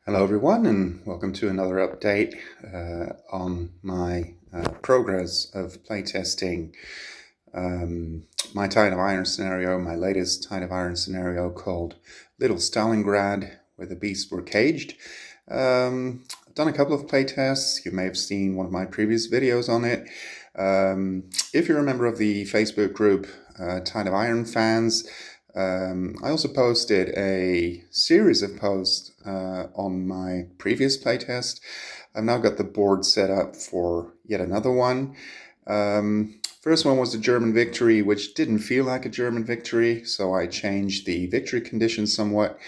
Hello everyone, and welcome to another update on my progress of playtesting my Tide of Iron scenario, my latest Tide of Iron scenario called Little Stalingrad, where the beasts were caged. I've done a couple of playtests. You may have seen one of my previous videos on it. If you're a member of the Facebook group Tide of Iron fans, I also posted a series of posts on my previous playtest. I've now got the board set up for yet another one. First one was the German victory, which didn't feel like a German victory, so I changed the victory conditions somewhat.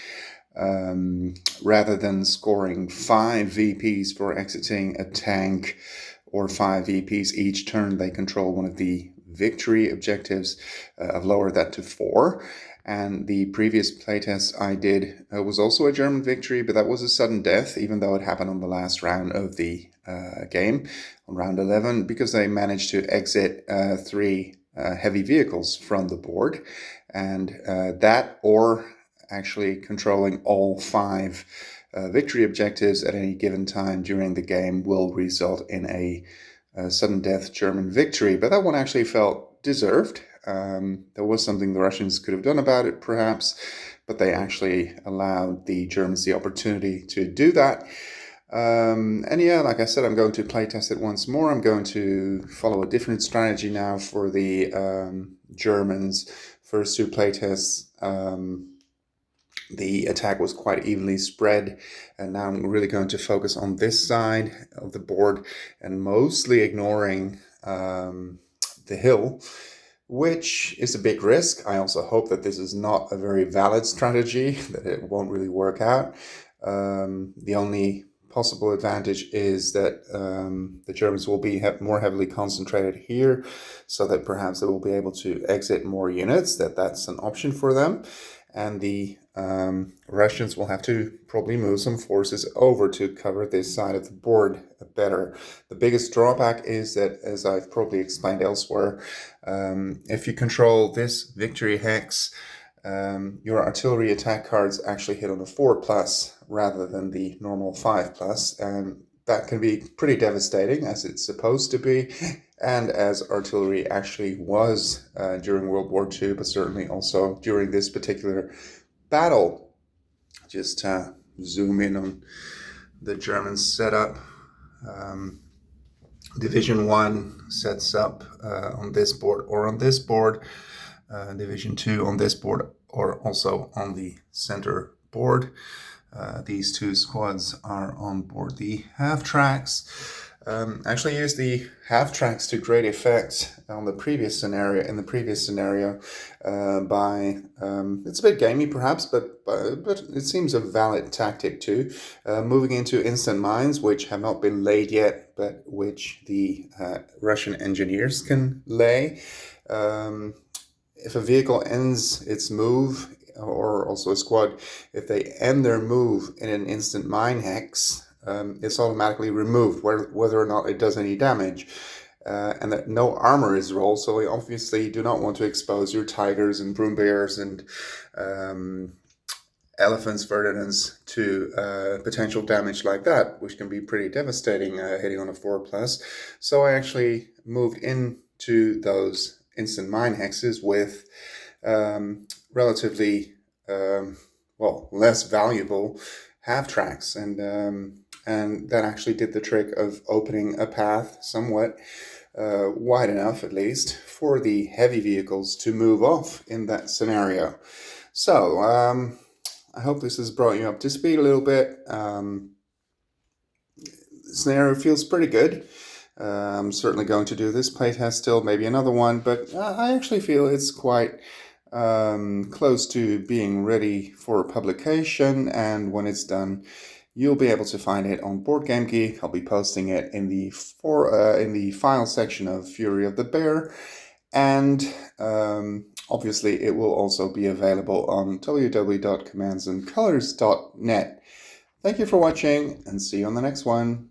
Rather than scoring 5 VPs for exiting a tank or 5 VPs each turn they control one of the victory objectives, I've lowered that to 4. And the previous playtest I did was also a German victory, but that was a sudden death, even though it happened on the last round of the game, on round 11, because they managed to exit 3 heavy vehicles from the board. And that, or actually controlling all 5 victory objectives at any given time during the game, will result in a sudden death German victory. But that one actually felt deserved. There was something the Russians could have done about it, perhaps, but they actually allowed the Germans the opportunity to do that. And yeah, like I said, I'm going to playtest it once more. I'm going to follow a different strategy now for the Germans. First 2 playtests, the attack was quite evenly spread, and now I'm really going to focus on this side of the board and mostly ignoring the hill, which is a big risk. I also hope that this is not a very valid strategy, that it won't really work out. The only possible advantage is that the Germans will be more heavily concentrated here, so that perhaps they will be able to exit more units, that's an option for them. And the Russians will have to probably move some forces over to cover this side of the board better. The biggest drawback is that, as I've probably explained elsewhere, if you control this victory hex, your artillery attack cards actually hit on a 4+ rather than the normal 5+, and that can be pretty devastating, as it's supposed to be, and as artillery actually was during World War II, but certainly also during this particular battle. Just zoom in on the German setup. Division 1 sets up on this board or on this board. Division 2 on this board or also on the center board. These 2 squads are on board the half tracks. Actually used the half tracks to great effect on the previous scenario. In the previous scenario, it's a bit gamey perhaps, but it seems a valid tactic too. Moving into instant mines, which have not been laid yet, but which the Russian engineers can lay. If a vehicle ends its move, or also a squad, if they end their move in an instant mine hex, it's automatically removed, whether or not it does any damage. And that no armor is rolled, so we obviously do not want to expose your tigers and broom bears and elephants, Ferdinands, to potential damage like that, which can be pretty devastating hitting on a 4+. So I actually moved into those instant mine hexes with relatively less valuable half tracks, and that actually did the trick of opening a path somewhat wide enough, at least, for the heavy vehicles to move off in that scenario. So I hope this has brought you up to speed a little bit. The scenario feels pretty good. I'm certainly going to do this playtest still, maybe another one, but I actually feel it's quite close to being ready for publication, and when it's done, you'll be able to find it on Board Game Geek. I'll be posting it in the file section of Fury of the Bear, and obviously it will also be available on www.commandsandcolors.net. Thank you for watching, and see you on the next one.